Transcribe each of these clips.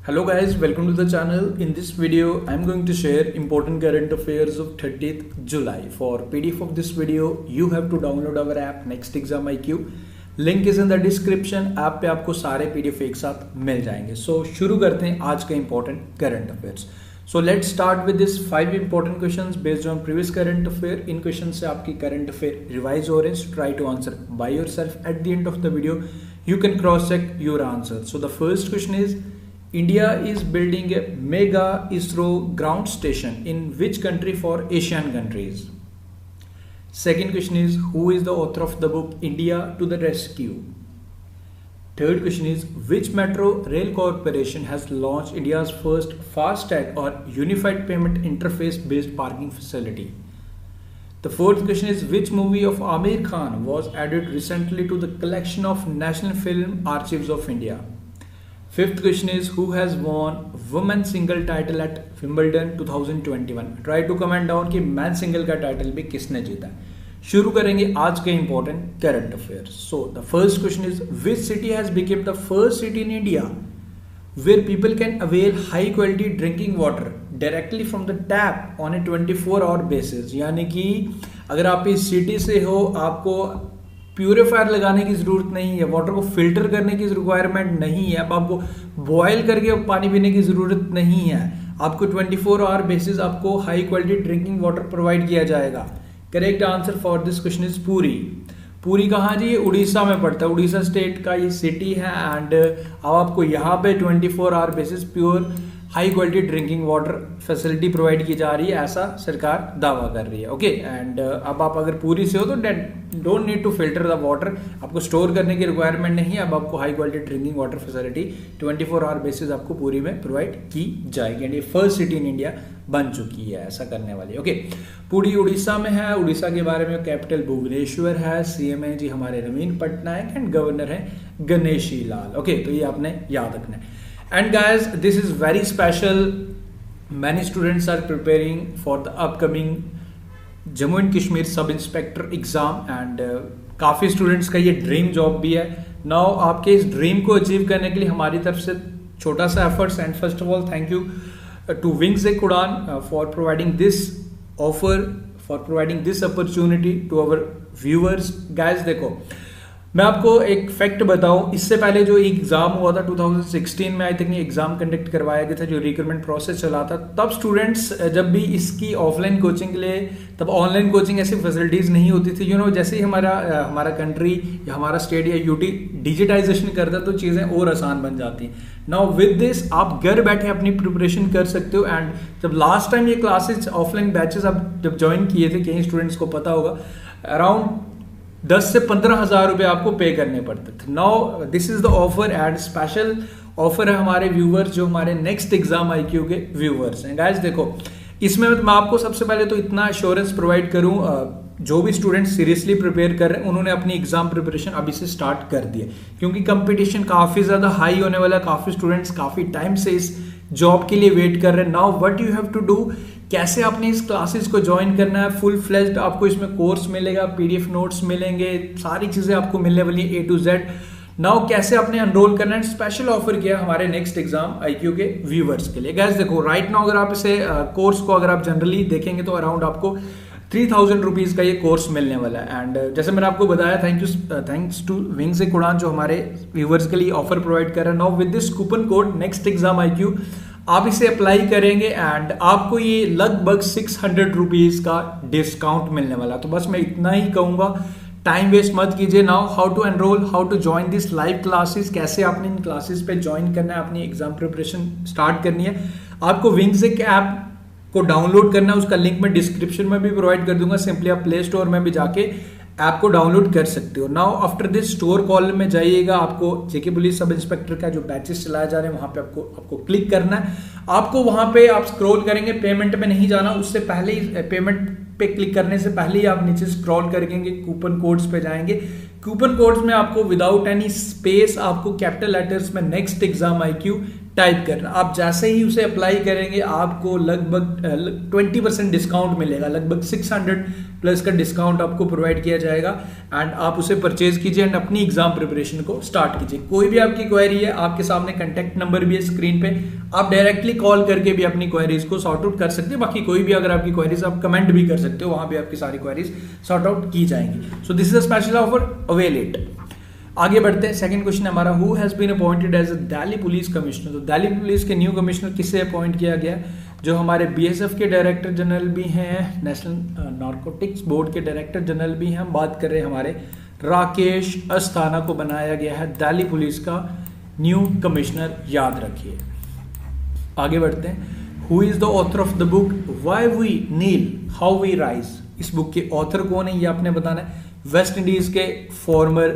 Hello guys, welcome to the channel. In this video, I'm going to share important current affairs of 30th July. For PDF of this video, you have to download our app Next Exam IQ. Link is in the description. App पे आपको सारे PDF एक साथ मिल जाएंगे. So शुरू करते हैं आज का important current affairs. So let's start with this 5 important questions based on previous current affair. In questions से आपकी current affair revise हो रहे हैं. So try to answer by yourself. At the end of the video, you can cross check your answer. So the first question is, India is building a mega ISRO ground station in which country for Asian countries? Second question is, who is the author of the book India to the Rescue? Third question is, which metro rail corporation has launched India's first FASTag or unified payment interface based parking facility? The fourth question is, which movie of Aamir Khan was added recently to the collection of National Film Archives of India? Fifth question is, who has won women's single title at Wimbledon 2021? Try to comment down कि man single का title भी किसने जीता है. शुरू करेंगे आज के important current affairs. So the first question is, which city has became the first city in India where people can avail high quality drinking water directly from the tap on a 24 hour basis. यानी कि अगर आप इस city से हो, आपको purifier लगाने की ज़रूरत नहीं है, वाटर को फिल्टर करने की रिक्वायरमेंट नहीं है, अब आपको बॉयल करके पानी पीने की ज़रूरत नहीं है. आपको 24 आवर बेसिस आपको high quality drinking water provide किया जाएगा. Correct answer for this question is Puri. Puri कहाँ जी? ये उड़ीसा में पड़ता है. उड़ीसा स्टेट का ये सिटी है एंड अब आपको यहाँ पे 24 hour basis pure high quality drinking water facility provide की जा रही है, ऐसा सरकार दावा कर रही है. ओके एंड अब आप अगर पूरी से हो तो don't need to filter the water, आपको स्टोर करने की रिक्वायरमेंट नहीं है. अब आपको high quality drinking water facility 24 hour basis आपको पूरी में प्रोवाइड की जाएगी एंड ये फर्स्ट सिटी इन इंडिया बन चुकी है ऐसा करने वाली. ओके पूरी उड़ीसा में है. उड़ीसा के बारे में कैपिटल भुवनेश्वर है, सीएम है जी हमारे नवीन पटनायक एंड गवर्नर है गणेशी लाल. ओके तो ये आपने याद रखना है. And guys, this is very special. Many students are preparing for the upcoming Jammu and Kashmir Sub Inspector exam and काफ़ी स्टूडेंट्स का ये ड्रीम जॉब भी है. नाउ आपके इस ड्रीम को अचीव करने के लिए हमारी तरफ से छोटा सा efforts and first of all thank you to Wings Udaan for providing this offer, for providing this opportunity to our viewers. Guys देखो, मैं आपको एक फैक्ट बताऊं, इससे पहले जो एग्जाम हुआ था 2016 में आई थिंक ये एग्जाम कंडक्ट करवाया गया था, जो रिक्रूटमेंट प्रोसेस चला था, तब स्टूडेंट्स जब भी इसकी ऑफलाइन कोचिंग के लिए, तब ऑनलाइन कोचिंग ऐसी फैसिलिटीज नहीं होती थी. जैसे ही हमारा कंट्री या हमारा स्टेट या यूटी डिजिटाइजेशन करता तो चीज़ें और आसान बन जाती हैं. नाउ विद दिस आप घर बैठे अपनी प्रिपरेशन कर सकते हो. एंड जब लास्ट टाइम ये क्लासेज ऑफलाइन बैचेस आप जब ज्वाइन किए थे, कई स्टूडेंट्स को पता होगा, अराउंड 10 से 15 हज़ार रुपये आपको पे करने पड़ते थे. Now this is the offer and special offer है हमारे व्यूवर्स, जो हमारे नेक्स्ट एग्जाम IQ के व्यूवर्स हैं. गाइस देखो, इसमें मैं आपको सबसे पहले तो इतना एश्योरेंस प्रोवाइड करूं, जो भी स्टूडेंट्स सीरियसली प्रिपेयर कर रहे हैं उन्होंने अपनी एग्जाम प्रिपरेशन अभी से स्टार्ट कर दी है, क्योंकि कंपटीशन काफ़ी ज़्यादा हाई होने वाला है. काफ़ी स्टूडेंट्स काफ़ी टाइम से इस जॉब के लिए वेट कर रहे हैं. Now what you have to do, कैसे आपने इस क्लासेस को ज्वाइन करना है. फुल फ्लेज्ड आपको इसमें कोर्स मिलेगा, PDF नोट्स मिलेंगे, सारी चीज़ें आपको मिलने वाली है A to Z. नाउ कैसे आपने एनरोल करना है, स्पेशल ऑफर किया हमारे नेक्स्ट एग्जाम IQ के व्यूवर्स के लिए. गाइस देखो, राइट नाउ अगर आप इसे कोर्स को अगर आप जनरली देखेंगे तो अराउंड आपको 3000 रुपीज़ का ये कोर्स मिलने वाला है. एंड जैसे मैंने आपको बताया, थैंक्स टू विंग्स उड़ान जो हमारे व्यूवर्स के लिए ऑफर प्रोवाइड कर रहा है. Now with this coupon code next exam IQ आप इसे अप्लाई करेंगे एंड आपको ये लगभग 600 रुपीज़ का डिस्काउंट मिलने वाला. तो बस मैं इतना ही कहूँगा, टाइम वेस्ट मत कीजिए. Now how to enrol, how to join this live classes, कैसे आपने इन क्लासेस पे ज्वाइन करना है, अपनी एग्जाम प्रिपरेशन स्टार्ट करनी है. आपको विंग्स ऐप को डाउनलोड करना है, उसका लिंक मैं डिस्क्रिप्शन में भी प्रोवाइड कर दूंगा. सिंपली आप प्ले स्टोर में भी जाके ऐप को डाउनलोड कर सकते हो. Now after this store column में जाइएगा, आपको जेके पुलिस सब इंस्पेक्टर का जो बैचेस चलाए जा रहे हैं वहां पे आपको क्लिक करना है. आपको वहां पे आप स्क्रॉल करेंगे, पेमेंट पे नहीं जाना, उससे पहले ही पेमेंट पे क्लिक करने से पहले ही आप नीचे स्क्रॉल करेंगे, कूपन कोड्स पे जाएंगे. कूपन कोड्स में आपको विदाउट एनी स्पेस आपको कैपिटल लेटर्स में नेक्स्ट एग्जाम IQ टाइप करना। आप जैसे ही उसे अप्लाई करेंगे आपको लगभग 20% डिस्काउंट मिलेगा, लगभग 600 प्लस का डिस्काउंट आपको प्रोवाइड किया जाएगा। एंड आप उसे परचेज कीजिए एंड अपनी एग्जाम प्रिपरेशन को स्टार्ट कीजिए। कोई भी आपकी क्वेरी है, आपके सामने कॉन्टैक्ट नंबर भी है स्क्रीन पे, आप डायरेक्टली कॉल करके भी अपनी क्वेरीज को सॉर्ट आउट कर सकते हैं। बाकी कोई भी अगर आपकी क्वेरीज, आप कमेंट भी कर सकते हो, वहां भी आपकी सारी क्वेरीज सॉर्ट आउट की जाएंगी। So this is a special offer, avail it. आगे बढ़ते हैं। सेकंड क्वेश्चन हमारा, who has been appointed as a Delhi police commissioner. तो दिल्ली पुलिस के न्यू कमिश्नर किसे अपॉइंट किया गया? जो हमारे बीएसएफ के डायरेक्टर जनरल भी हैं, नेशनल नारकोटिक्स बोर्ड के डायरेक्टर जनरल भी हैं। हम बात कर रहे हैं हमारे राकेश अस्थाना को बनाया गया है दिल्ली पुलिस का न्यू कमिश्नर, याद रखिए। आगे बढ़ते हैं। Who is the author of the book Why We Kneel How We Rise. इस बुक के ऑथर कौन है ये आपने बताना है। वेस्ट इंडीज के former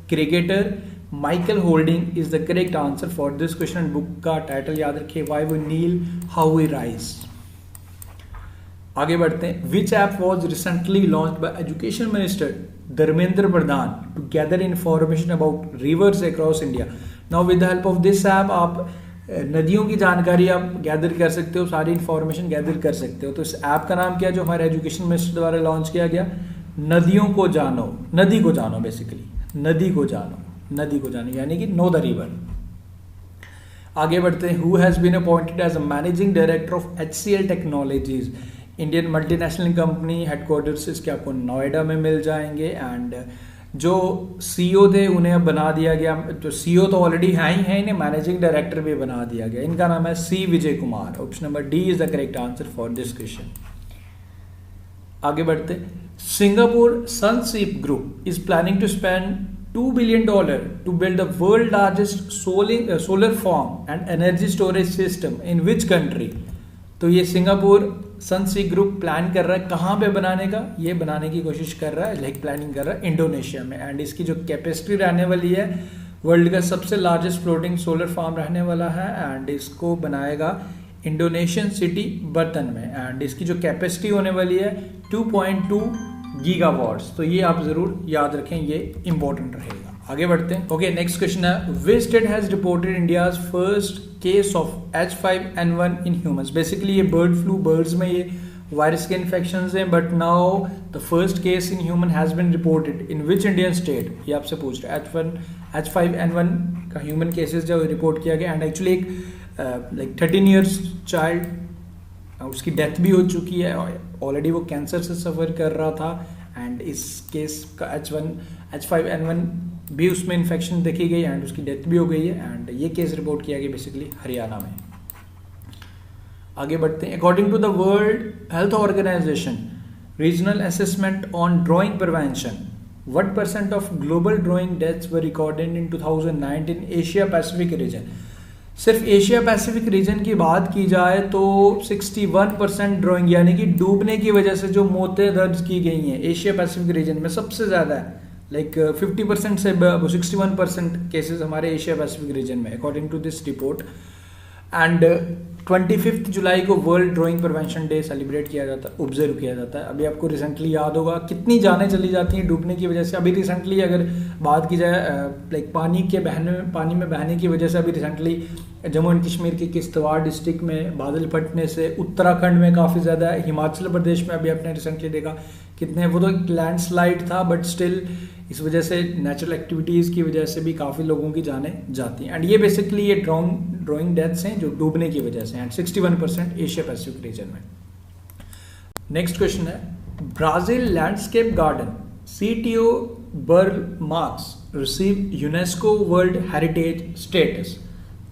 cricketer Michael Holding is the correct answer for this question. Book का टाइटल याद रखिए, Why We Kneel How We Rise. आगे बढ़ते हैं। Which app was recently launch by education minister Dharmendra Pradhan to gather information about rivers across India. Now with the help of this app आप नदियों की जानकारी आप गैदर कर सकते हो, सारी इंफॉर्मेशन गैदर कर सकते हो। तो इस ऐप का नाम क्या है जो हमारे एजुकेशन मिनिस्टर द्वारा लॉन्च किया गया? नदियों को जानो, नदी को जानो, बेसिकली नदी को जानो, नदी को जानो यानी कि नो द रिवर। आगे बढ़ते हैं। Who has been appointed as a managing director of HCL technologies, Indian multinational company, headquarters इसके आपको नोएडा में मिल जाएंगे। एंड जो CEO थे उन्हें अब बना दिया गया, तो CEO तो ऑलरेडी है ही है, इन्हें मैनेजिंग डायरेक्टर भी बना दिया गया। इनका नाम है C Vijay Kumar. Option number D is the correct answer for this question. आगे बढ़ते। Singapore Sunseap group is planning to spend $2 billion to build the world largest solar farm and energy storage system in which country? तो ये Singapore Sunseap group plan कर रहा है कहाँ पे बनाने का? ये बनाने की कोशिश कर रहा है, लाइक प्लानिंग कर रहा है इंडोनेशिया में। एंड इसकी जो कैपेसिटी रहने वाली है, वर्ल्ड का सबसे लार्जेस्ट फ्लोटिंग सोलर फार्म रहने वाला है। एंड इसको बनाएगा इंडोनेशियन सिटी बर्तन में। एंड इसकी जो कैपेसिटी होने वाली है 2.2 गीगावाट्स। तो ये आप जरूर याद रखें, ये इंपॉर्टेंट रहेगा। आगे बढ़ते हैं। ओके, नेक्स्ट क्वेश्चन है, which state has reported India's first case of H5N1 in humans. Basically ये बर्ड फ्लू, बर्ड्स में ये वायरस के इन्फेक्शन हैं, but now the first case in human has been reported in which Indian state? ये आपसे पूछ रहा है। H5N1 का ह्यूमन केसेस जो रिपोर्ट किया गया। एंड एक्चुअली एक लाइक 13 ईयर्स चाइल्ड, उसकी डेथ भी हो चुकी है, ऑलरेडी वो कैंसर से सफ़र कर रहा था। एंड इस केस का H5N1 भी उसमें इन्फेक्शन देखी गई एंड उसकी डेथ भी हो गई है। एंड ये केस रिपोर्ट किया गया बेसिकली हरियाणा में। आगे बढ़ते हैं। According to the World Health Organization regional assessment on drowning prevention, what % of global drowning deaths were recorded in 2019 Asia Pacific region? सिर्फ एशिया पैसिफिक रीजन की बात की जाए तो 61% ड्राइंग यानी कि डूबने की वजह से जो मौतें दर्ज की गई हैं एशिया पैसिफिक रीजन में सबसे ज़्यादा है। लाइक 50% से 61% केसेस हमारे एशिया पैसिफिक रीजन में, according to this report. And 25 जुलाई को World drowning prevention day celebrate किया जाता है, ऑब्जर्व किया जाता है। अभी आपको रिसेंटली याद होगा कितनी जानें चली जाती हैं डूबने की वजह से। अभी रिसेंटली अगर बात की जाए लाइक पानी में बहने की वजह से, अभी रिसेंटली जम्मू एंड कश्मीर के किश्तवाड़ डिस्ट्रिक्ट में बादल फटने से, उत्तराखंड में काफ़ी ज़्यादा, हिमाचल प्रदेश में अभी आपने रिसेंटली देखा कितने, वो तो एक लैंडस्लाइड था बट स्टिल इस वजह से नेचुरल एक्टिविटीज़ की वजह से भी काफ़ी लोगों की जानें जाती हैं। एंड ये बेसिकली ये ड्राइंग डेथ्स हैं जो डूबने की वजह से। एंड 61% एशिया पैसिफिक रीजन में। नेक्स्ट क्वेश्चन है, Brazil landscape garden CTO Burle Marx receive UNESCO world heritage status.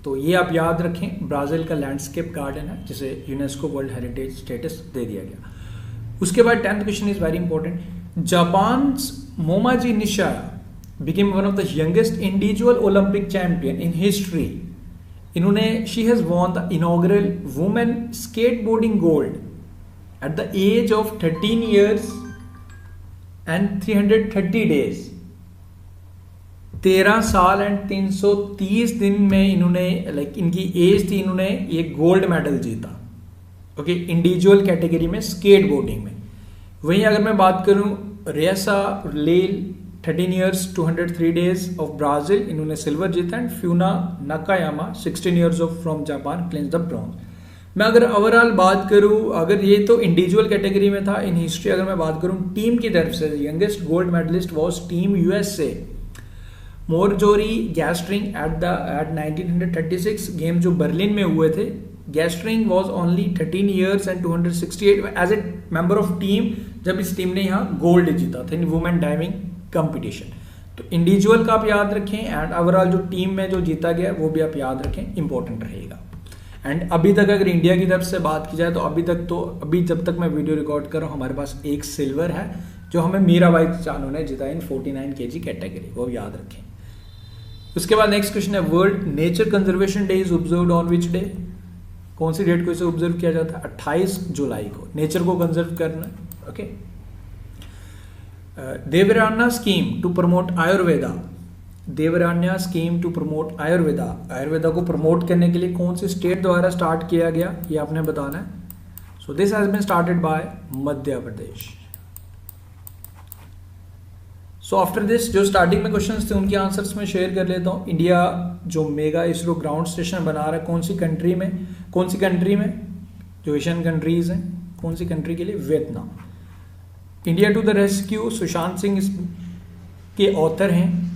तो ये आप याद रखें, ब्राजील का लैंडस्केप गार्डन है जिसे यूनेस्को वर्ल्ड हेरिटेज स्टेटस दे दिया गया। उसके बाद 10th question is very important, Japan's Momiji Nishiya became one of the youngest individual Olympic champion in history. इन्होंने she has won the inaugural women skateboarding gold at the age of 13 years and 330 days। 13 साल and 330 दिन में इन्होंने, like इनकी as थी, इन्होंने ये gold medal जीता। ओके, इंडिविजुअल कैटेगरी में स्केट बोर्डिंग में। वहीं अगर मैं बात करूं रेसा लेल 13 years 203 days ऑफ ब्राजील, इन्होंने सिल्वर जीता। And fauna Nakayama 16 years of from Japan claims the bronze. मैं अगर ओवरऑल बात करूं, अगर ये तो इंडिविजुअल कैटेगरी में था, इन हिस्ट्री अगर मैं बात करूं टीम की तरफ से, youngest gold medalist was team USA, Marjorie Gestring at 1936 game जो बर्लिन में हुए थे। गैस्ट्रिंग वाज ओनली 13 years एंड 268 as a member of team, जब इस टीम ने यहाँ गोल्ड जीता था इन वुमेन डाइविंग कंपटीशन। तो इंडिविजुअल का आप याद रखें एंड ओवरऑल जो टीम में जो जीता गया वो भी आप याद रखें, इंपॉर्टेंट रहेगा। एंड अभी तक अगर इंडिया की तरफ से बात की जाए तो अभी जब तक मैं वीडियो रिकॉर्ड कर रहा हूँ हमारे पास एक सिल्वर है जो हमें मीराबाई चानू ने जीता इन 49 kg कैटेगरी, वो याद रखें। उसके बाद नेक्स्ट क्वेश्चन है, world nature conservation day is observed on which day? कौन सी डेट को इसे ऑब्जर्व किया जाता है? 28 जुलाई को। नेचर को कंजर्व करना है। Okay. Devaranya scheme to promote Ayurveda, Devaranya scheme to promote Ayurveda, Ayurveda को प्रमोट करने के लिए कौन सी स्टेट द्वारा स्टार्ट किया गया, ये आपने बताना है। So this has been started by Madhya Pradesh. So after this जो स्टार्टिंग में क्वेश्चंस थे उनके आंसर्स में शेयर कर लेता हूँ। इंडिया जो मेगा इसरो ग्राउंड स्टेशन बना रहा है कौन सी कंट्री में, जो एशियन कंट्रीज हैं, कौन सी कंट्री के लिए? Vietnam. India to the rescue Sushant Singh के ऑथर हैं।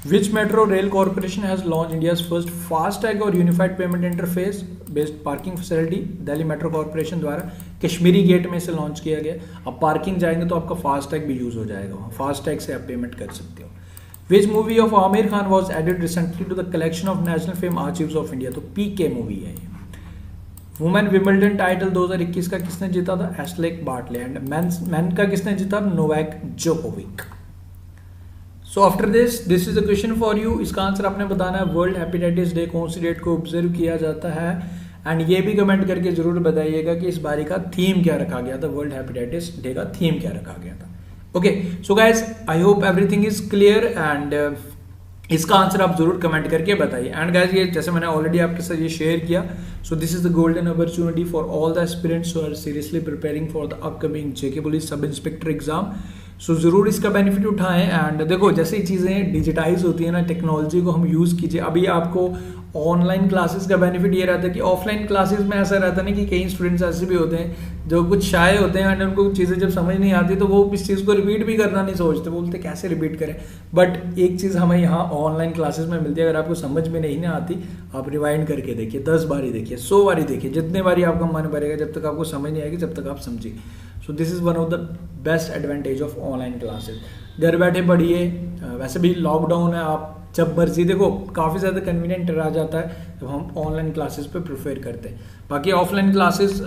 Which metro rail corporation has launch India's first FASTag और unified payment interface based parking facility? Delhi metro corporation द्वारा कश्मीरी गेट में से लॉन्च किया गया। अब पार्किंग जाएंगे तो आपका फास्टैग भी यूज हो जाएगा, वहाँ फास्टैग से आप पेमेंट कर सकते हो। Which movie of Aamir Khan was added recently to the collection of national fame archives of India? तो पीके मूवी है ये। वुमेन विंबलडन टाइटल 2021 का किसने जीता था? Ashley Bartley. एंड मैन का किसने जीता? Novak Djokovic. So after this is a question for you, इसका आंसर आपने बताना है। वर्ल्ड हेपेटाइटिस डे कौन सी डेट को ऑब्जर्व किया जाता है? एंड ये भी कमेंट करके जरूर बताइएगा कि इस बारी का थीम क्या रखा गया था, वर्ल्ड हेपेटाइटिस डे का थीम क्या रखा गया था। Okay, so guys I hope everything is clear and इसका आंसर आप जरूर कमेंट करके बताइए। एंड गाइज ये जैसे मैंने ऑलरेडी आपके साथ ये शेयर किया, so this is the golden opportunity for all the aspirants who are seriously preparing for the upcoming JK police sub inspector exam. So ज़रूर इसका बेनिफिट उठाएं। एंड देखो जैसे ही चीज़ें डिजिटाइज होती है ना, टेक्नोलॉजी को हम यूज़ कीजिए। अभी आपको ऑनलाइन क्लासेस का बेनिफिट ये रहता है कि ऑफलाइन क्लासेस में ऐसा रहता नहीं कि कई स्टूडेंट्स ऐसे भी होते हैं जो कुछ शाय होते हैं एंड उनको चीज़ें जब समझ नहीं आती तो वो इस चीज़ को रिपीट भी करना नहीं सोचते, बोलते कैसे रिपीट करें। बट एक चीज़ हमें यहाँ ऑनलाइन क्लासेस में मिलती है, अगर आपको समझ में नहीं ना आती आप रिवाइंड करके देखिए, 10 बारी देखिए, 100 बारी देखिए, जितने बारी आपका मन भरेगा, जब तक आपको समझ नहीं आएगी जब तक आप समझिए। So this is one of the best advantage of online classes. घर बैठे पढ़िए, वैसे भी लॉकडाउन है, आप जब मर्जी देखो, काफ़ी ज़्यादा कन्वीनियंट रह जाता है जब हम ऑनलाइन क्लासेस पे प्रेफर करते हैं। बाकी ऑफलाइन क्लासेस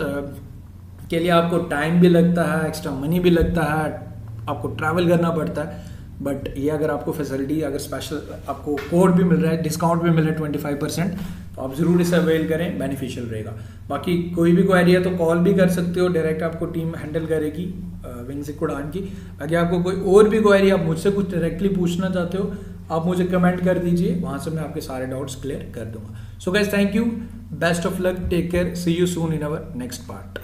के लिए आपको टाइम भी लगता है, एक्स्ट्रा मनी भी लगता है, आपको ट्रैवल करना पड़ता है। बट ये अगर आपको फैसिलिटी, अगर स्पेशल आपको कोड भी मिल रहा है, डिस्काउंट भी मिल रहा है 25%, तो आप ज़रूर इसे अवेल करें, बेनिफिशियल रहेगा। बाकी कोई भी क्वेरी है तो कॉल भी कर सकते हो, डायरेक्ट आपको टीम हैंडल करेगी विंग्स उड़ान की। अगर आपको कोई और भी क्वेरी, आप मुझसे कुछ डायरेक्टली पूछना चाहते हो, आप मुझे कमेंट कर दीजिए, वहाँ से मैं आपके सारे डाउट्स क्लियर कर दूंगा। So guys, thank you, best of luck, take care, see you soon in our next part.